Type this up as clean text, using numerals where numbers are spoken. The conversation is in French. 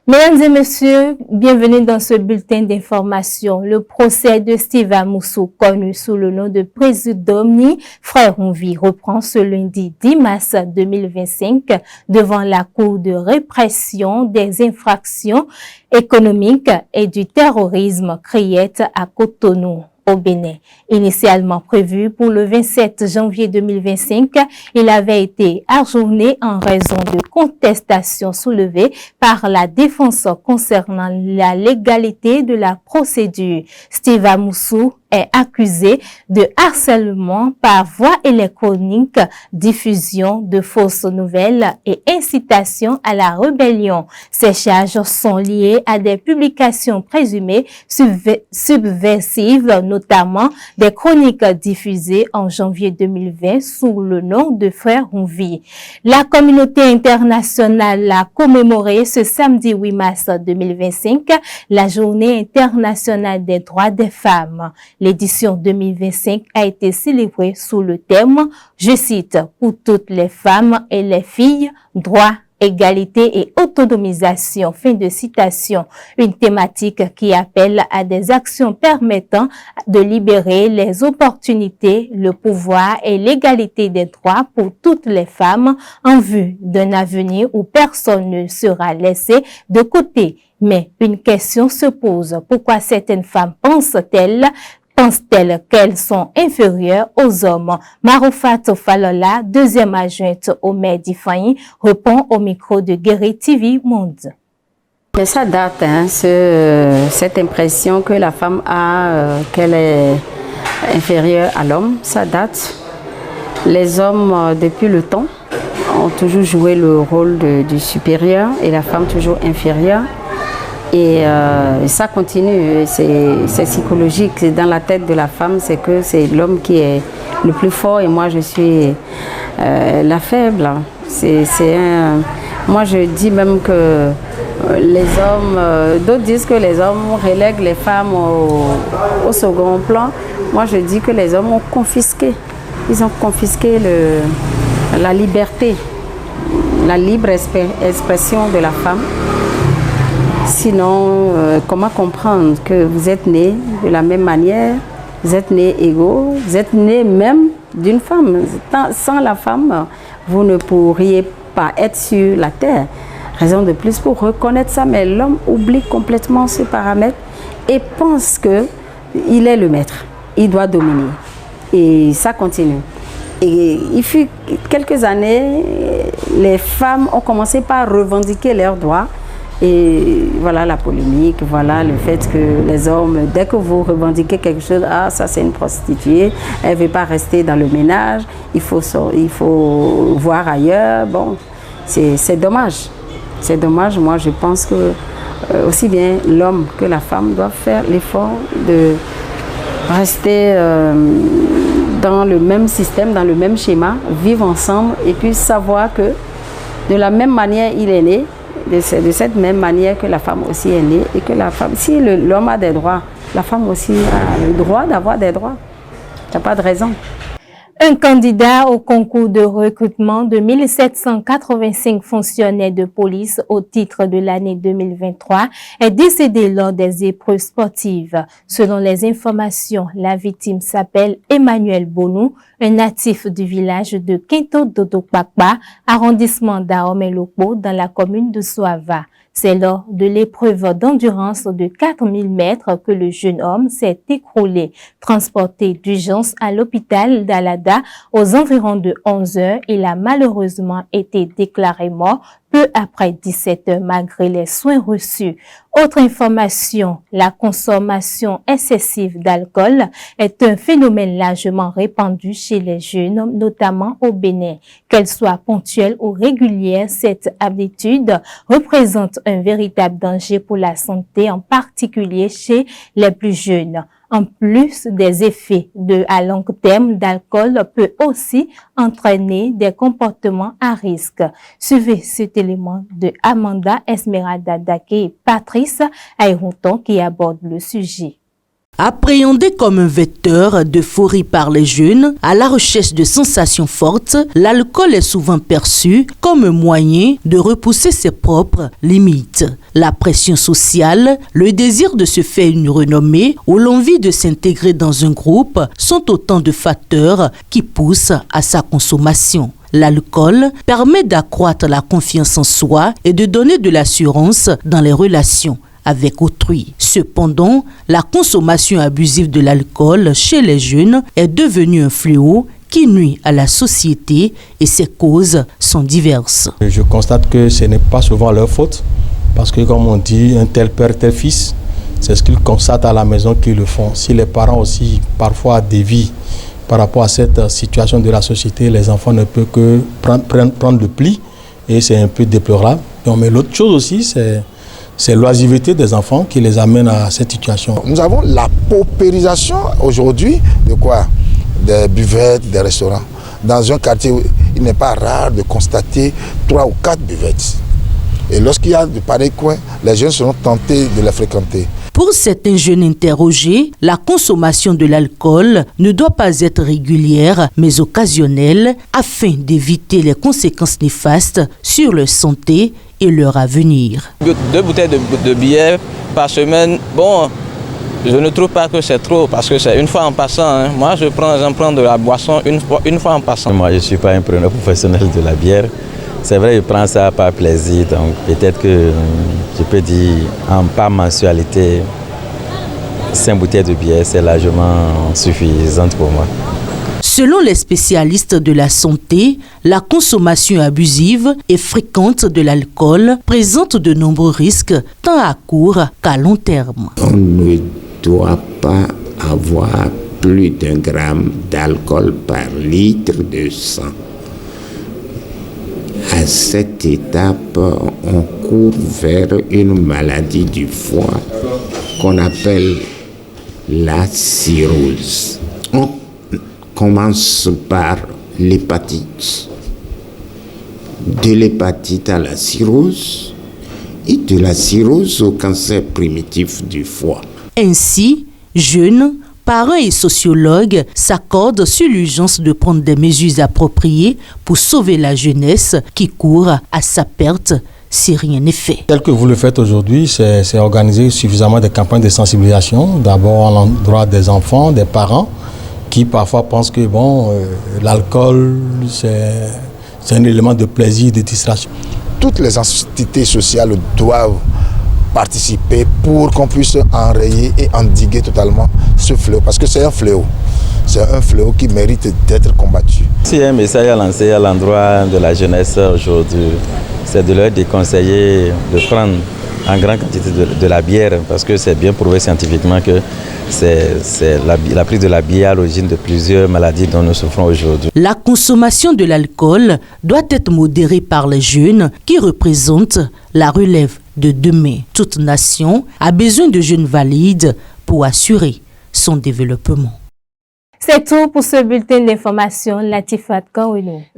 Mesdames et messieurs, bienvenue dans ce bulletin d'information. Le procès de Steve Amoussou, connu sous le nom de Présudomni, frère Onvi, reprend ce lundi 10 mars 2025 devant la Cour de répression des infractions économiques et du terrorisme Criette à Cotonou, au Bénin. Initialement prévu pour le 27 janvier 2025, il avait été ajourné en raison de contestations soulevées par la défense concernant la légalité de la procédure. Steve Amoussou est accusé de harcèlement par voie électronique, diffusion de fausses nouvelles et incitation à la rébellion. Ces charges sont liées à des publications présumées subversives, notamment des chroniques diffusées en janvier 2020 sous le nom de Frère Onvi. La communauté internationale a commémoré ce samedi 8 mars 2025 la Journée internationale des droits des femmes. L'édition 2025 a été célébrée sous le thème, je cite, « Pour toutes les femmes et les filles, droits, égalité et autonomisation », fin de citation, une thématique qui appelle à des actions permettant de libérer les opportunités, le pouvoir et l'égalité des droits pour toutes les femmes en vue d'un avenir où personne ne sera laissé de côté. Mais une question se pose, pourquoi certaines femmes pensent-elles qu'elles sont inférieures aux hommes? Maroufat Falola, deuxième adjointe au maire d'Ifani, répond au micro de Guéry TV Monde. Mais ça date, cette impression que la femme a, qu'elle est inférieure à l'homme, ça date. Les hommes, depuis le temps, ont toujours joué le rôle du supérieur et la femme toujours inférieure. Et ça continue, c'est psychologique, c'est dans la tête de la femme, c'est que c'est l'homme qui est le plus fort et moi je suis la faible. Moi je dis même que les hommes, d'autres disent que les hommes relèguent les femmes au second plan. Moi je dis que les hommes ont confisqué, ils ont confisqué la liberté, la libre expression de la femme. Sinon, comment comprendre que vous êtes nés de la même manière, vous êtes nés égaux, vous êtes nés même d'une femme. Sans la femme, vous ne pourriez pas être sur la terre. Raison de plus pour reconnaître ça, mais l'homme oublie complètement ce paramètre et pense qu'il est le maître, il doit dominer. Et ça continue. Et il fut quelques années, les femmes ont commencé par revendiquer leurs droits. Et voilà la polémique, voilà le fait que les hommes, dès que vous revendiquez quelque chose, ah ça c'est une prostituée, elle ne veut pas rester dans le ménage, il faut voir ailleurs. Bon, c'est dommage. C'est dommage, moi je pense que aussi bien l'homme que la femme doivent faire l'effort de rester dans le même système, dans le même schéma, vivre ensemble et puis savoir que de la même manière il est né, de cette même manière que la femme aussi est née et que la femme, si l'homme a des droits, la femme aussi a le droit d'avoir des droits. Il n'y a pas de raison. Un candidat au concours de recrutement de 1785 fonctionnaires de police au titre de l'année 2023 est décédé lors des épreuves sportives. Selon les informations, la victime s'appelle Emmanuel Bonou, un natif du village de Quinto Dodokpakpa, arrondissement d'Aomé-Lopo, dans la commune de Soava. C'est lors de l'épreuve d'endurance de 4000 mètres que le jeune homme s'est écroulé. Transporté d'urgence à l'hôpital d'Alada aux environs de 11 heures, il a malheureusement été déclaré mort peu après 17 heures malgré les soins reçus. Autre information, la consommation excessive d'alcool est un phénomène largement répandu chez les jeunes, notamment au Bénin. Qu'elle soit ponctuelle ou régulière, cette habitude représente un véritable danger pour la santé, en particulier chez les plus jeunes. En plus des effets à long terme d'alcool, peut aussi entraîner des comportements à risque. Suivez cet élément de Amanda Esmeralda Dake et Patrice Ayrouton qui abordent le sujet. Appréhendé comme un vecteur d'euphorie par les jeunes, à la recherche de sensations fortes, l'alcool est souvent perçu comme un moyen de repousser ses propres limites. La pression sociale, le désir de se faire une renommée ou l'envie de s'intégrer dans un groupe sont autant de facteurs qui poussent à sa consommation. L'alcool permet d'accroître la confiance en soi et de donner de l'assurance dans les relations avec autrui. Cependant, la consommation abusive de l'alcool chez les jeunes est devenue un fléau qui nuit à la société et ses causes sont diverses. Je constate que ce n'est pas souvent leur faute parce que, comme on dit, un tel père, tel fils, c'est ce qu'ils constatent à la maison qu'ils le font. Si les parents aussi parfois dévient par rapport à cette situation de la société, les enfants ne peuvent que prendre le pli et c'est un peu déplorable. Mais l'autre chose aussi, c'est l'oisiveté des enfants qui les amène à cette situation. Nous avons la paupérisation aujourd'hui de quoi? Des buvettes, des restaurants. Dans un quartier, il n'est pas rare de constater 3 ou 4 buvettes. Et lorsqu'il y a de pareils coins, les jeunes seront tentés de les fréquenter. Pour certains jeunes interrogés, la consommation de l'alcool ne doit pas être régulière, mais occasionnelle, afin d'éviter les conséquences néfastes sur leur santé et leur avenir. 2 bouteilles de bière par semaine, bon, je ne trouve pas que c'est trop parce que c'est une fois en passant. Hein. Moi, j'en prends de la boisson une fois en passant. Moi, je ne suis pas un preneur professionnel de la bière. C'est vrai, je prends ça par plaisir. Donc, peut-être que je peux dire par mensualité, 5 bouteilles de bière, c'est largement suffisante pour moi. Selon les spécialistes de la santé, la consommation abusive et fréquente de l'alcool présente de nombreux risques, tant à court qu'à long terme. On ne doit pas avoir plus d'1 gramme d'alcool par litre de sang. À cette étape, on court vers une maladie du foie qu'on appelle la cirrhose. On commence par l'hépatite, de l'hépatite à la cirrhose et de la cirrhose au cancer primitif du foie. Ainsi, jeunes, parents et sociologues s'accordent sur l'urgence de prendre des mesures appropriées pour sauver la jeunesse qui court à sa perte si rien n'est fait. Tel que vous le faites aujourd'hui, c'est organiser suffisamment de campagnes de sensibilisation, d'abord à l'endroit des enfants, des parents, qui parfois pensent que l'alcool, c'est un élément de plaisir, de distraction. Toutes les entités sociales doivent participer pour qu'on puisse enrayer et endiguer totalement ce fléau, parce que c'est un fléau. C'est un fléau qui mérite d'être combattu. Si un message à lancer à l'endroit de la jeunesse aujourd'hui, c'est de leur déconseiller de prendre en grande quantité de la bière, parce que c'est bien prouvé scientifiquement que c'est la prise de la bière à l'origine de plusieurs maladies dont nous souffrons aujourd'hui. La consommation de l'alcool doit être modérée par les jeunes qui représentent la relève de demain. Toute nation a besoin de jeunes valides pour assurer son développement. C'est tout pour ce bulletin d'information. Latifat Kanounou.